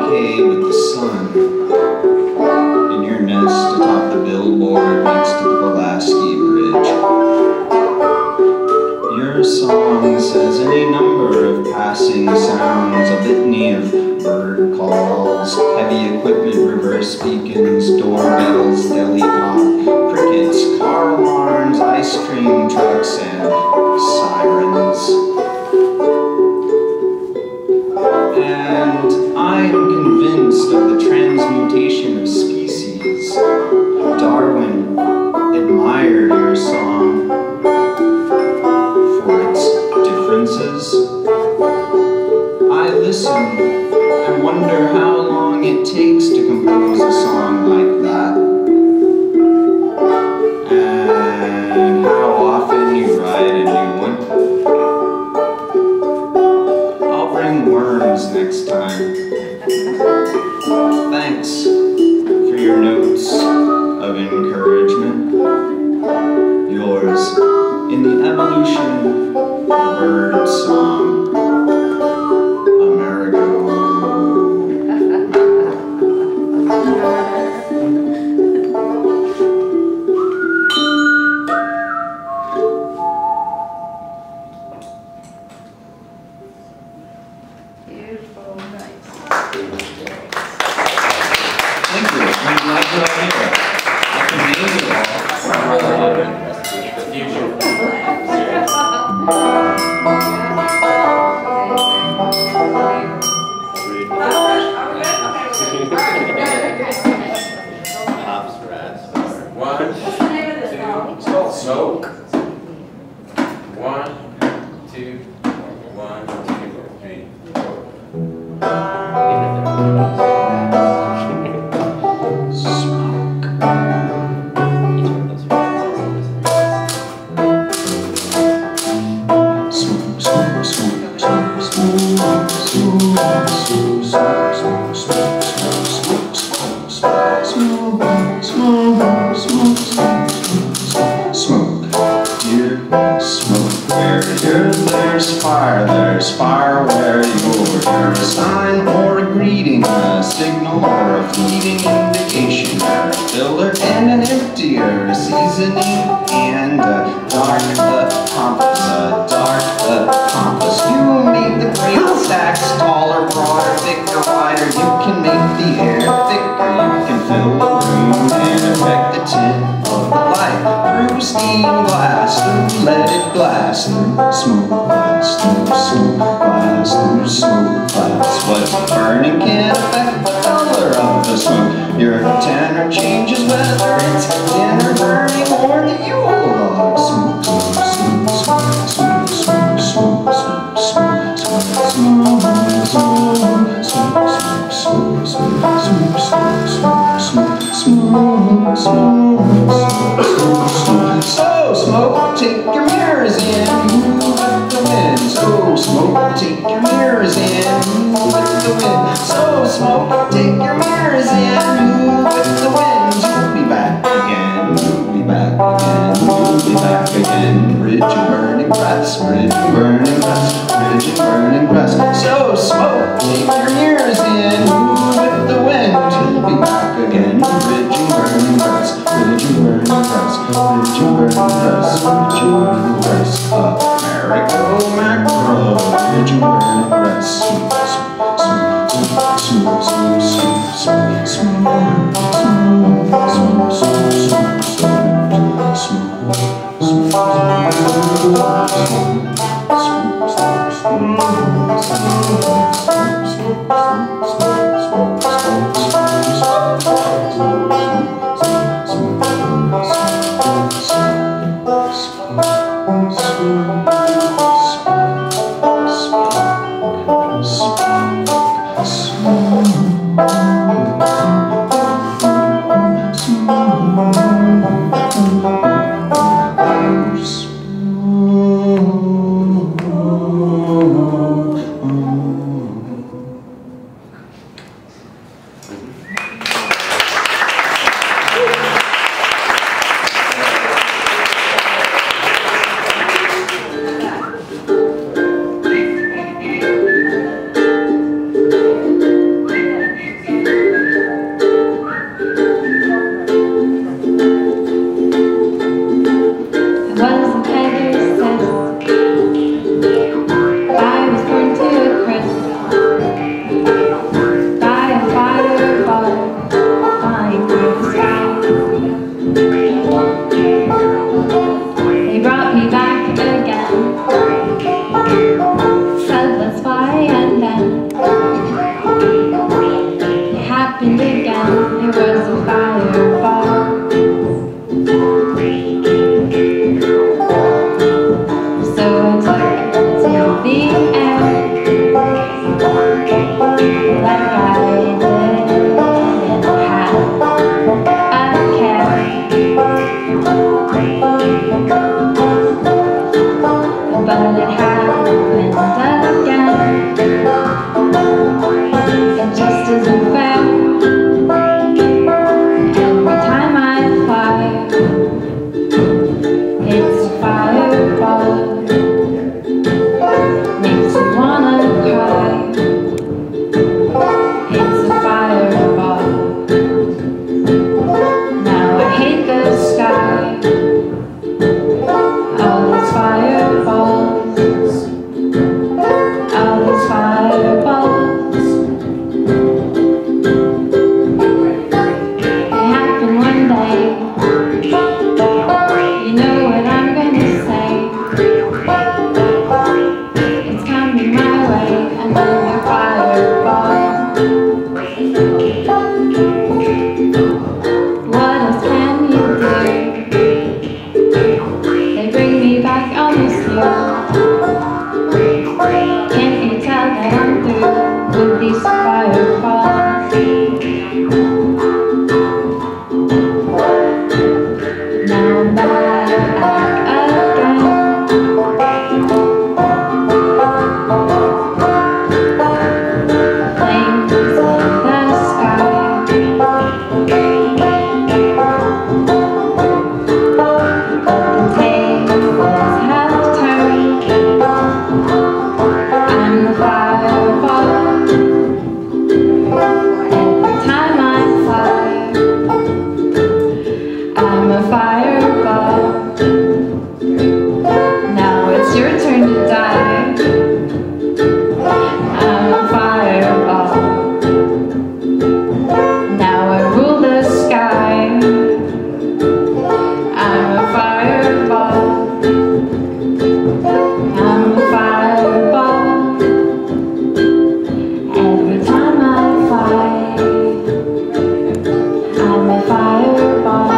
okay with the sun in your nest atop the billboard next to the Pulaski Bridge. Your song says any number of passing sounds, a litany of bird calls, heavy equipment, reverse beacons, doorbells, deli pop, crickets, car alarms, ice cream trucks, and sirens. And I am convinced of the transmutation of species. Darwin admired your song for its differences. I listen and wonder how long it takes to compose a song like that, and how often you write a new one. I'll bring worms next time. Thanks for your notes of encouragement. Yours in the evolution of the bird song, Amerigo Beautiful, nice. Thank you. I'm glad you're all here. I can name you all. One, two, it's called Smoke. 1, 2, 1, 2, 3, There's fire where you're a sign or a greeting, a signal or a fleeting indication, a filler and an emptier, a seasoning and a dark accomplice, You make the grape stacks taller, broader, thicker, wider. You can make the air thicker, you can fill the room and affect the tint of the light through steam glass, through leaded glass, through smoke glass, through smoke glass, through smoke glass. What's burning can affect the color of the smoke. Your tenor changes whether it's dinner burning or the Yule log. Smoke, smoke, smoke, smoke, smoke, smoke, smoke, smoke, smoke, smoke, So smoke, take your mirrors in, move with the wind. So smoke, take your mirrors in, move with the wind. So smoke, take your mirrors in, move with the wind. You'll be back again, you'll be back again, you'll be back again. Bridge and burning grass, bridge and burning grass, bridge and burning grass. So smoke, take your mirrors in, move with the wind. You'll be back again, bridge and burning grass, bridge and burning grass, bridge and burning grass, bridge and burning grass. Amerigo Mackeral, bridge and burning grass. happened again. It was a fireball. So I took it to the air, like I didn't have a care. But it happened again. It just isn't fair. Every time I fly, it's a fireball. Makes me wanna cry. It's a fireball. Now I hate the sky. All these fireballs. All these fireballs. It happened one day. You know what I'm gonna say. It's coming my way, another fireball. What else can you do? They bring me back almost here. Can't you tell that I'm through with these fireballs? Now I'm back again. Flames in the sky. But the tables have turned. I'm the fireball. Every time I fly, I'm a fireball. Now it's your turn to die. I'm a fireball. Now I rule the sky. I'm a fireball. I'm a fireball. Every time I fly, I'm a fireball.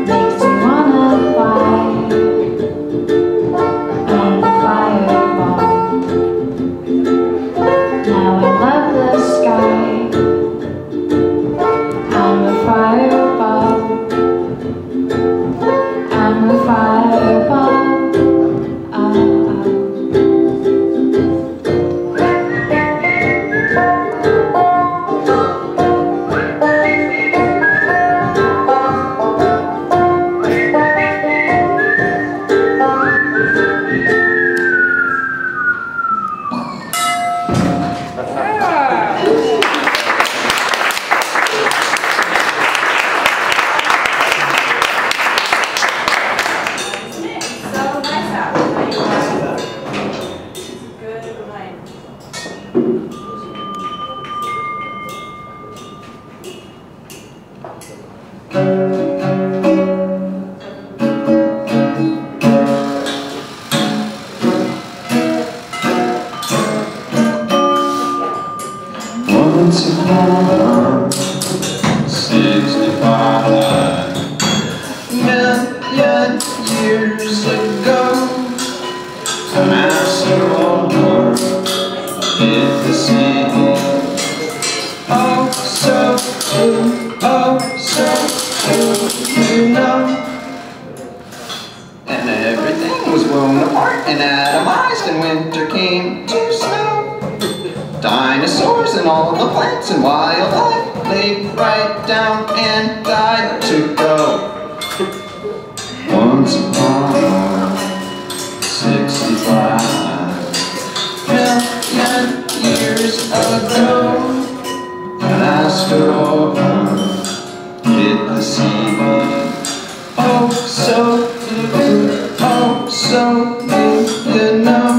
Makes me wanna fly. I'm a fireball. Now I love the sky. I'm a fireball. I'm a fireball. So nice out. Good night. Once upon 65 million years ago, a master war hit the sea. Oh, so true, oh, so true, you know. And everything was blown apart and atomized, and winter came to snow. Dinosaurs and all the plants and wildlife laid right down and died to go. Once upon 65 million years ago, an asteroid hit the sea. Oh, so blue, oh, so blue, you know.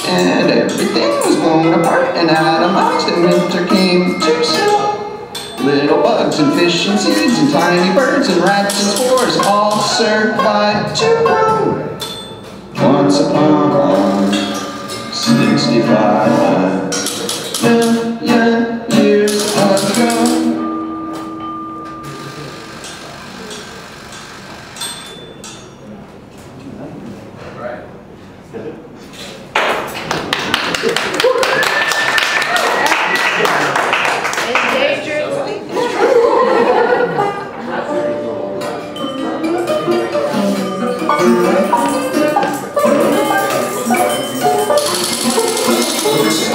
And everything was blown apart and atomized, and winter came to snow. Little bugs and fish and seeds and tiny birds and rats and spores all survived to grow. Once upon 65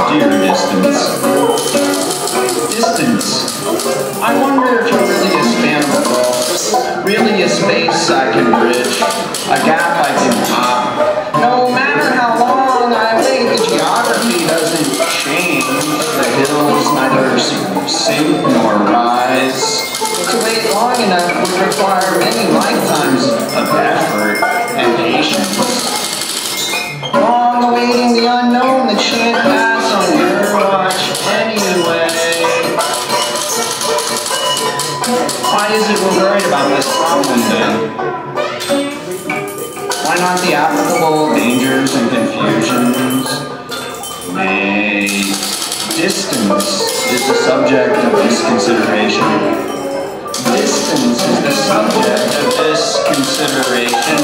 Dear distance. Distance. I wonder if you're really a span of a gulf, really a space I can bridge, a gap I can hop. No matter how long I wait, the geography doesn't change. The hills neither sink nor rise. To wait long enough would require many lifetimes of effort and patience. Long awaiting the unknown that shan't pass on your watch anyway. Why is it we're worried about this problem then? Why not the applicable dangers and confusions? Nay, distance is the subject of this consideration. Distance is the subject of this consideration.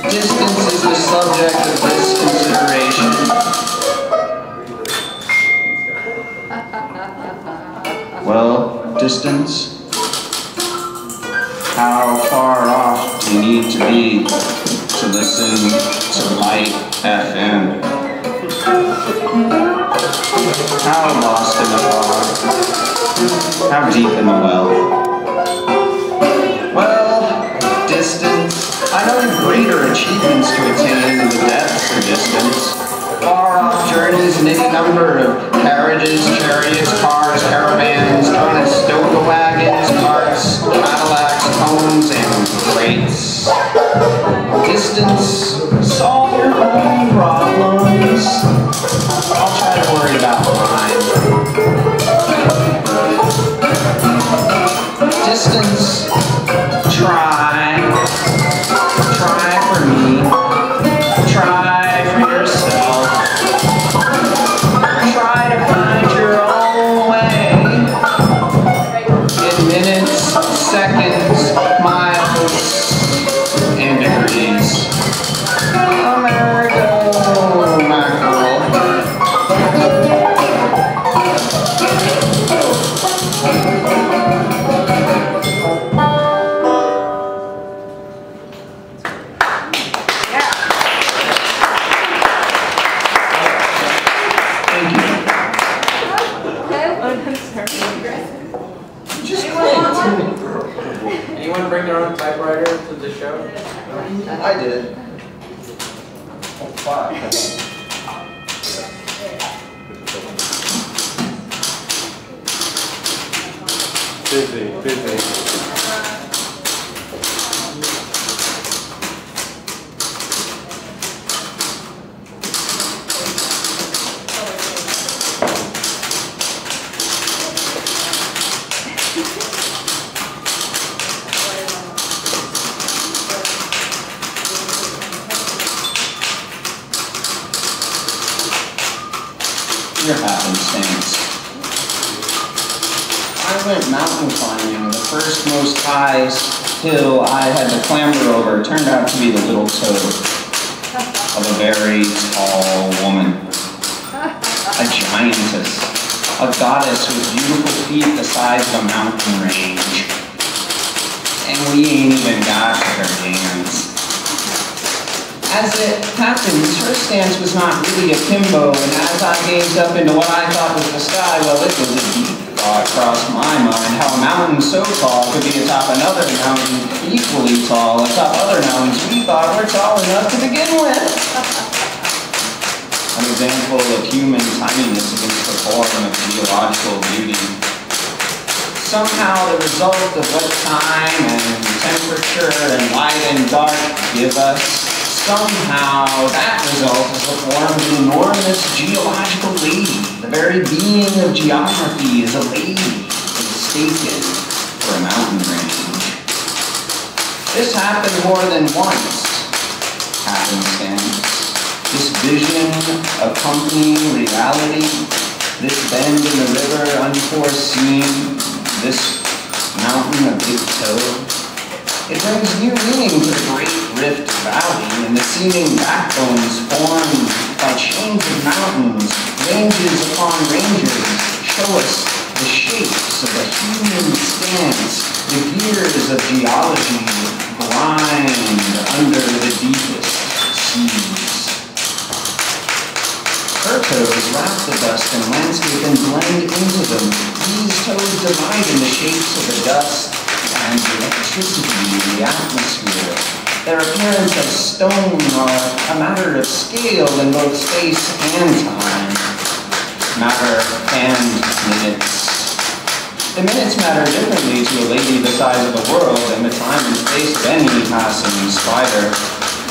Distance is the subject of this consideration. Well, distance. How far off do you need to be to listen to Light FM? How lost in the fog? How deep in the well? Well, distance. I know greater achievements to attain in the depths of distance. Far-off journeys in any number of carriages, chariots, cars, caravans, Conestoga wagons, carts, Cadillacs, cones, and freights. Distance, solve your own problems. I'll try to worry about mine. Distance, try for me, try for yourself, try to find your own way, in minutes, seconds, miles, and degrees. Amerigo Mackeral. Anyone bring their own typewriter to the show? I did. Oh, fuck. Busy. Your happenstance. I went mountain climbing. The first most highest hill I had to clamber over turned out to be the little toe of a very tall woman. A giantess. A goddess with beautiful feet the size of a mountain range. And we ain't even got to her hands. As it happens, her stance was not really akimbo, and as I gazed up into what I thought was the sky, well, it was a deep thought crossed my mind, how a mountain so tall could be atop another mountain equally tall, atop other mountains we thought were tall enough to begin with. An example of human tininess against the form of geological beauty. Somehow the result of what time and temperature and light and dark give us, somehow that result is the form of an enormous geological lady. The very being of geography is a lady mistaken for a mountain range. This happened more than once. Happenstance. This vision accompanying reality. This bend in the river unforeseen. This mountain of big toe. It brings new meaning to the Great Rift Valley and the seeming backbones formed by chains of mountains, ranges upon ranges, show us the shapes of the human stance, the gears of geology grind under the deepest seas. Her toes wrap the dust and landscape and blend into them. These toes divide in the shapes of the dust and the electricity in the atmosphere. Their appearance as stone are a matter of scale in both space and time. Matter and minutes. The minutes matter differently to a lady the size of the world than the time and space of any passing spider.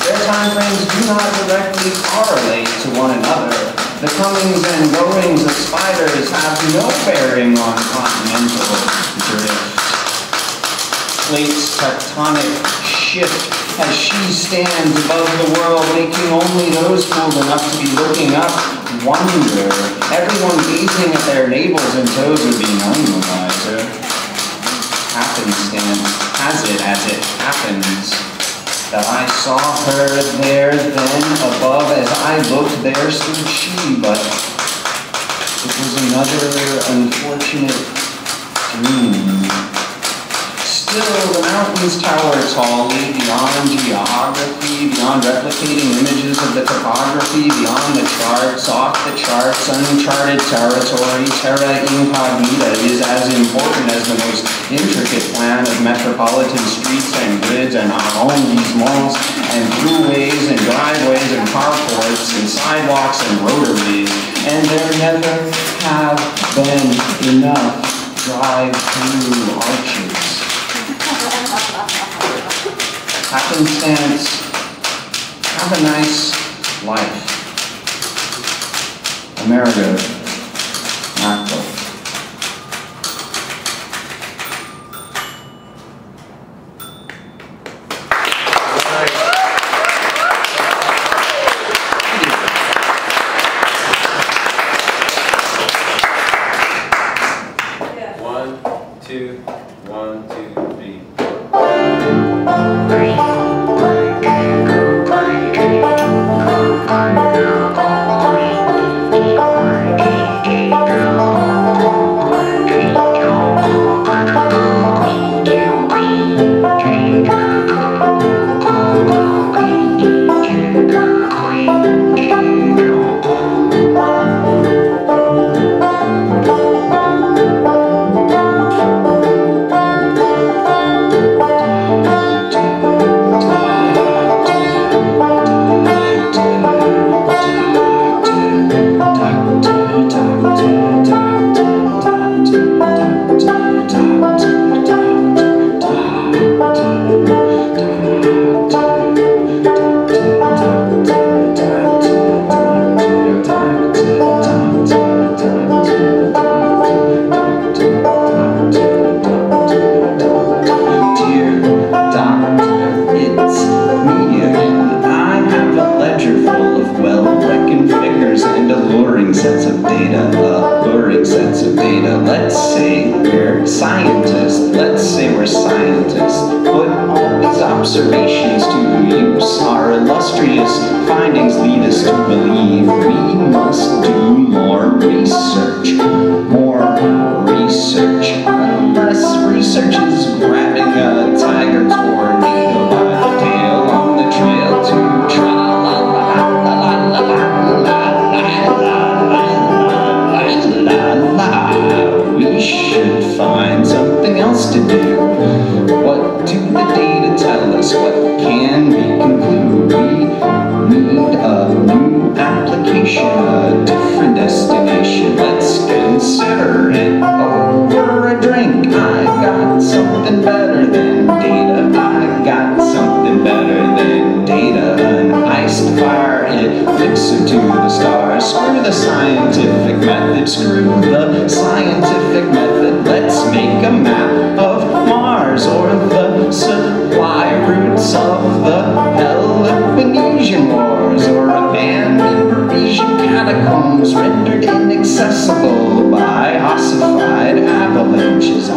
Their time frames do not directly correlate to one another. The comings and goings of spiders have no bearing on continental drift. Plates tectonic shift as she stands above the world, making only those fooled enough to be looking up wonder. Everyone gazing at their navels and toes would be none the wiser. Happenstance has it as it happens that I saw her there then above. As I looked, there stood she, but it was another unfortunate dream. Still, the mountains tower tallly beyond geography, beyond replicating images of the topography, beyond the charts, off the charts, uncharted territory. Terra incognita is as important as the most intricate plan of metropolitan streets and grids and arrondissements and throughways and driveways and carports and sidewalks and roadways. And there never have been enough drive-through arches. Happenstance, have a nice life. Amerigo Mackeral. Observations to use, our illustrious findings lead us to believe we must do more research. Unless research is grabbing a tiger tornado by the tail on the trail to tra-la-la-la-la-la-la-la-la-la-la. We should find something else to do. What do the data tell us? What can we conclude? We need a new application, a different destination. Let's consider it over a drink. I got something better than data. I got something better than data. An iced fire, it flicks her to the stars. Screw the scientific method, screw the scientific method. Let's make a map of Mars or the supply routes of the Peloponnesian Wars, or abandoned Parisian catacombs rendered inaccessible by ossified avalanches.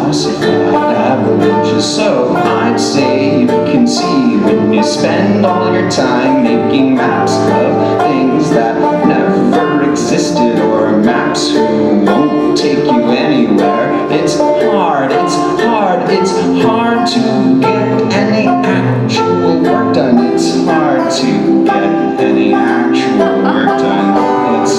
So I'd say you can see when you spend all your time making maps of things that never existed, or maps who won't take you anywhere. It's hard to get any actual work done. It's hard to get any actual work done. It's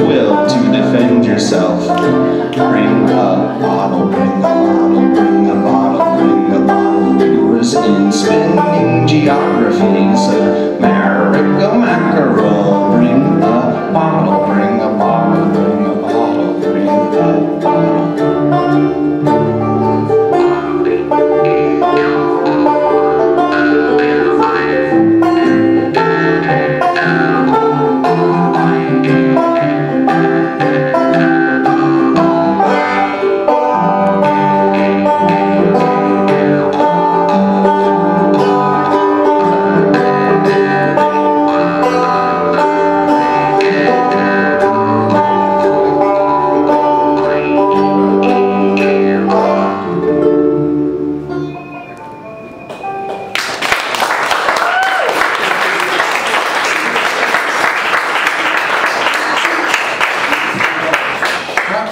will to defend yourself. Bring a bottle, bring a bottle, bring a bottle, bring a bottle. Yours in spinning geographies. Amerigo Mackeral. Bring a bottle, bring a bottle, bring a bottle, bring a bottle.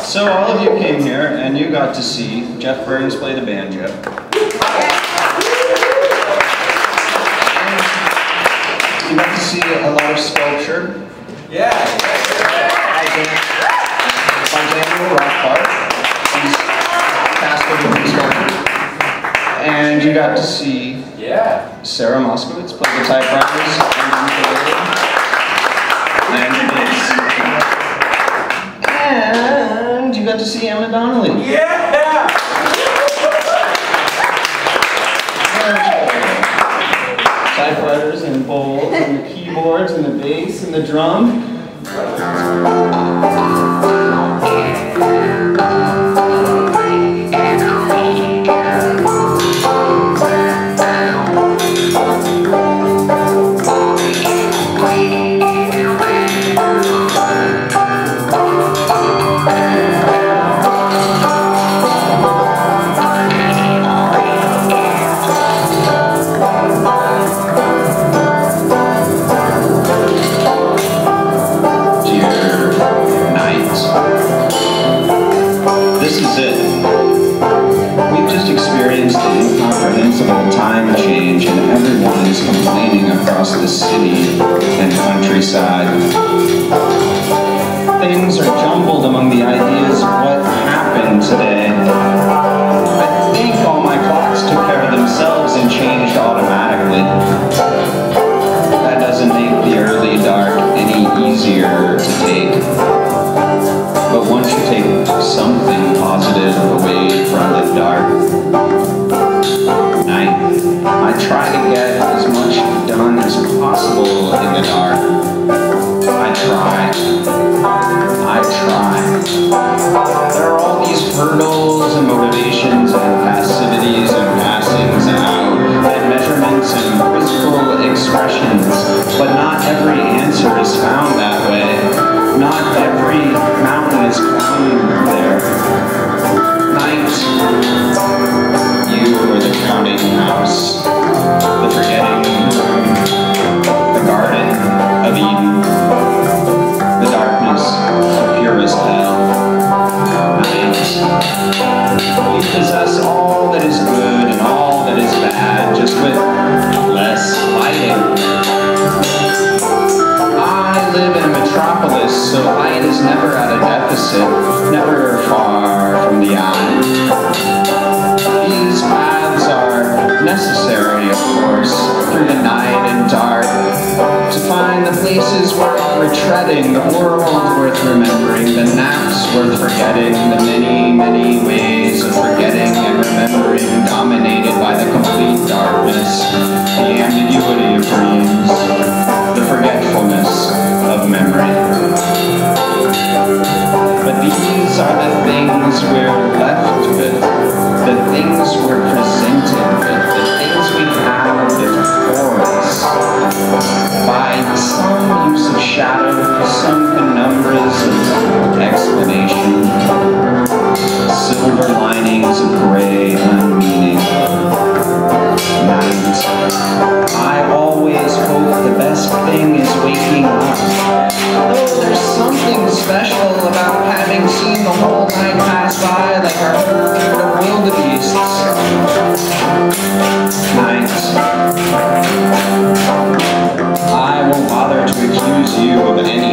So all of you came here and you got to see Jeff Burns play the banjo. And you got to see a lot of sculpture. Yeah. By Daniel Rothbart. He's cast over the sculpture. And you got to see Sarah Moskowitz play the typewriters and bass. And you got to see Emma Donnelly. Yeah! Typewriters and bowls and the keyboards and the bass and the drum. This is it. We've just experienced an incomprehensible time change and everyone is complaining across the city and countryside. Things are jumbled among the ideas of what happened today. I think all my clocks took care of themselves and changed automatically. That doesn't make the early dark any easier to take. But once you take something positive away from the dark night, I try to get as much done as possible in the dark. I try. There are all these hurdles and motivations and passivities and passings out and measurements and physical expressions, but not every answer is found that way. Not every mountain is climbed there. Night, you are the counting house, the forgetting room, the garden of Eden, the darkness of purest hell. Night, we possess all that is good and all that is bad, just with less lighting. I live in a metropolis, so light is never at a deficit, never far from the eye. These paths are necessary, of course, through the night and dark, to find the places where we're treading, the world worth remembering, the naps worth forgetting, the many, many ways of forgetting and remembering, dominated by the complete darkness, the ambiguity of dreams, the forgetfulness of memory. But these are the things we're left with, the things we're presented with, the things we have before us. By some use of shadow, some penumbras of explanation, silver linings of gray unmeaning. Night. I always hope the best thing is waking up. Though there's something special about having seen the whole night pass by like a herd of wildebeests. Night. I won't bother to accuse you of any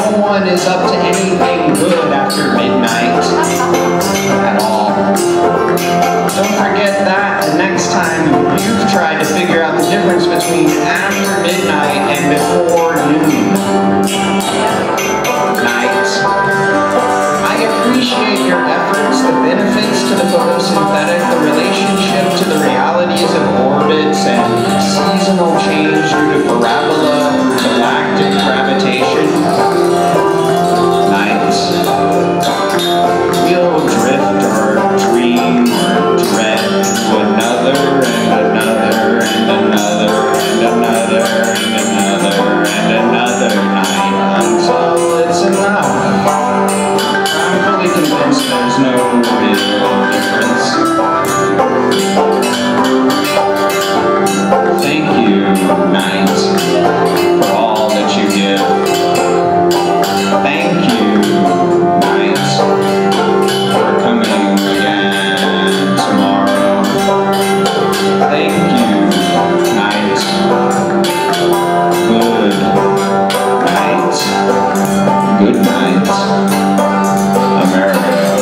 no one is up to anything good after midnight at all. Don't forget that the next time you've tried to figure out the difference between after midnight and before noon. Night. I appreciate your efforts, the benefits to the photosynthetic, the relationship to the realities of orbits and seasonal change due to parabola, galactic gravitation. Night. We'll drift or dream or dread to another and another and another and another and another and another night until it's enough. I'm fully convinced there's no real difference. Thank you, night, for all that you give. Thank you, night, for coming again tomorrow. Thank you, night. Good night. Good night. Amerigo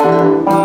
Smoke,